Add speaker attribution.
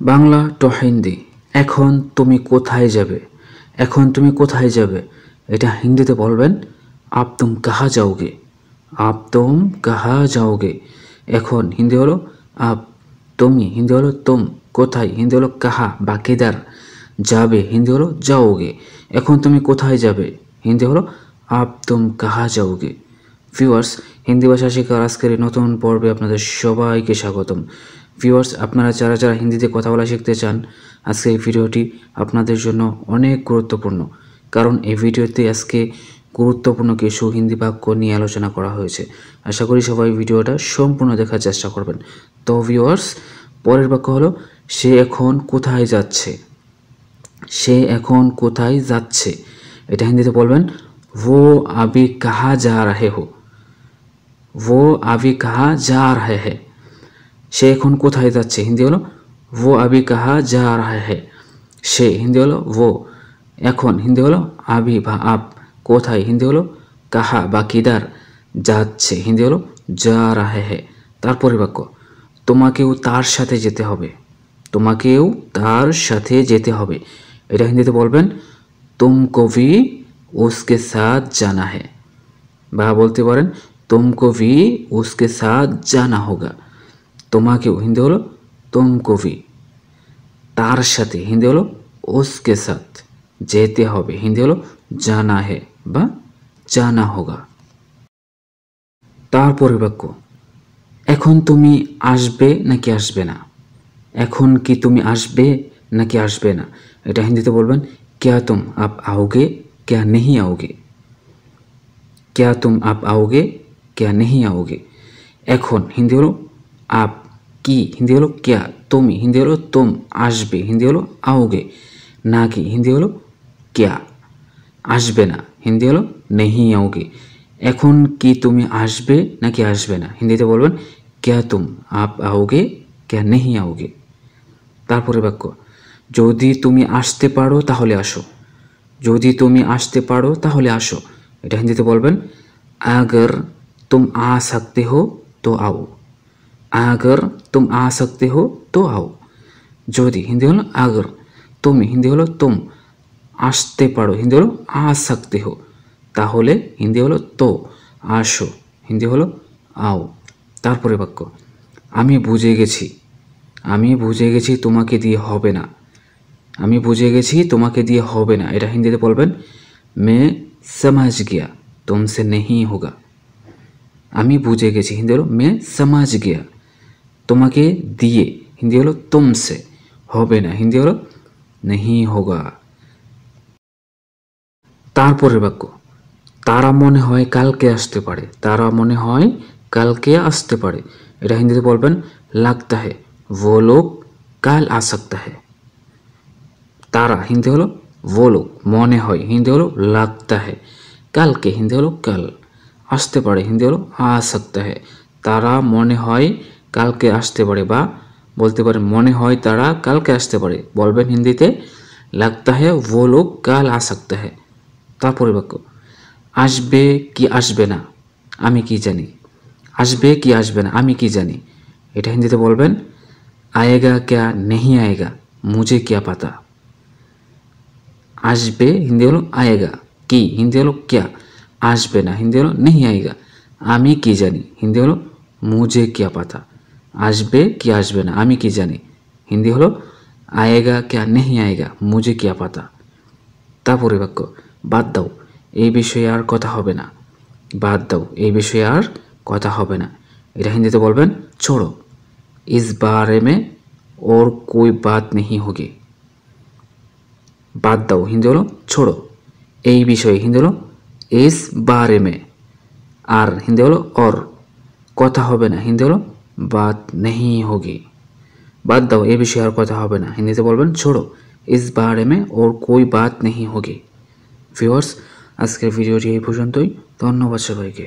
Speaker 1: Bangla two Hindi. এখন তুমি কোথায় যাবে? এখন তুমি কোথায় যাবে এটা হিন্দিতে বলবেন আপ তুম কাহা যাওগে। আপ তুম কাহা যাওগে। এখন হিন্দি হলো আপ, তুমি হিন্দি হলো তুম, কোথায় হিন্দি হলো কাহা বা কিদার, যাবে হিন্দি হলো যাওগে। এখন তুমি কোথায় যাবে হিন্দি হলো আপ তুম কাহা যাওগে। ভিউয়ার্স, হিন্দি ভাষা শেখার আজকের নতুন পর্বে আপনাদের সবাইকে স্বাগতম। ভিউয়ার্স, আপনারা যারা যারা হিন্দিতে কথা বলা শিখতে চান, আজকে এই ভিডিওটি আপনাদের জন্য অনেক গুরুত্বপূর্ণ, কারণ এই ভিডিওতে আজকে গুরুত্বপূর্ণ কিছু হিন্দি বাক্য নিয়ে আলোচনা করা হয়েছে। আশা করি সবাই ভিডিওটা সম্পূর্ণ দেখার চেষ্টা করবেন। তো ভিউয়ার্স, পরের বাক্য হলো সে এখন কোথায় যাচ্ছে। সে এখন কোথায় যাচ্ছে এটা হিন্দিতে বলবেন वो अभी कहाँ जा रहे हो। वो अभी कहाँ जा रहे हैं। সে এখন কোথায় যাচ্ছে হিন্দি হলো वो अभी कहाँ जा रहा है। সে হিন্দি হলো वो, এখন হিন্দি হলো আবি বা আপ, কোথায় হিন্দি হলো কাহা বা কিদার, যাচ্ছে হিন্দি হলো যা রাহে হে। তারপরে বাক্য তোমাকেও তার সাথে যেতে হবে। তোমাকেও তার সাথে যেতে হবে এটা হিন্দিতে বলবেন तुमको भी उसके साथ जाना है, বা বলতে পারেন तुमको भी उसके साथ जाना होगा। তোমাকেও হিন্দি হলো तुमको भी, তার সাথে হিন্দি হলো उसके साथ, যেতে হবে হিন্দি হলো जाना है বা जाना होगा। তারপরের বাক্য এখন তুমি আসবে নাকি আসবে না। এখন কি তুমি আসবে নাকি আসবে না এটা হিন্দিতে বলবেন क्या तुम अब आओगे क्या नहीं आओगे। क्या तुम अब आओगे क्या नहीं आओगे। এখন হিন্দি হলো আপ, কি হিন্দি হলো क्या, তুমি হিন্দি হলো तुम, আসবে হিন্দি হলো आओगे, নাকি হিন্দি হলো क्या, আসবে না হিন্দি হলো नहीं आओगे। এখন কি তুমি আসবে নাকি আসবে না হিন্দিতে বলবেন क्या तुम अब आओगे क्या नहीं आओगे। তারপরে বাক্য যদি তুমি আসতে পারো তাহলে আসো। যদি তুমি আসতে পারো তাহলে আসো এটা হিন্দিতে বলবেন अगर तुम आ सकते हो तो आओ। अगर तुम आ सकते हो तो आओ। যদি হিন্দি হলো अगर, তুমি হিন্দি হলো तुम, আসতে পারো হিন্দি হলো आ सकते हो, তাহলে হিন্দি হলো তো, আসো হিন্দি হলো आओ। তারপরে বাক্য আমি বুঝে গেছি। আমি বুঝে গেছি তোমাকে দিয়ে হবে না। আমি বুঝে গেছি তোমাকে দিয়ে হবে না এটা হিন্দিতে বলবেন मैं समझ गया तुमसे नहीं होगा। আমি বুঝে গেছি হিন্দি হলো मैं समझ गया, তোমাকে দিয়ে হিন্দি হলো तुमसे, হবে না হিন্দি হলো नहीं होगा। তারপরের বাক্য তারা মনে হয় কালকে আসতে পারে। তারা মনে হয় কালকে আসতে পারে এটা হিন্দিতে বলবেন लगता है वो लोग कल आ सकता है। তারা হিন্দি হলো वो लोग, মনে হয় হিন্দি হলো लगता है, কালকে হিন্দি হলো कल, আসতে পারে হিন্দি হলো आ सकता है। তারা মনে হয় কালকে আসতে পারে, বা বলতে পারে মনে হয় তারা কালকে আসতে পারে, বলবেন হিন্দিতে लगता है वो लोग कल आ सकता है। তারপরে বাক্য আসবে কি আসবে না আমি কি জানি। আসবে কি আসবে না আমি কি জানি এটা হিন্দিতে বলবেন आएगा क्या नहीं आएगा मुझे क्या पता। আসবে হিন্দি হলো आएगा, কি হিন্দি হলো क्या, আসবে না হিন্দি হলো नहीं आएगा, আমি কি জানি হিন্দি হলো मुझे क्या पता। আসবে কি আসবে না আমি কি জানি হিন্দি হলো आएगा क्या नहीं आएगा मुझे क्या पता। তারপরে বাক্য বাদ দাও এই বিষয়ে আর কথা হবে না। বাদ দাও এই বিষয়ে আর কথা হবে না এটা হিন্দিতে বলবেন छोड़ो इस बारे में और कोई बात नहीं होगी। বাদ দাও হিন্দি হলো छोड़ो, এই বিষয়ে হিন্দি হলো इस बारे में, আর হিন্দি হলো और, কথা হবে না হিন্দি হলো बात नहीं होगी। বাদ দাও এই বিষয়ে আর কথা হবে না হিন্দিতে বলবেন छोड़ो इस बारे में और कोई बात नहीं होगी। ভিউয়ার্স, আজকের ভিডিওটি এই পর্যন্তই। ধন্যবাদ সবাইকে।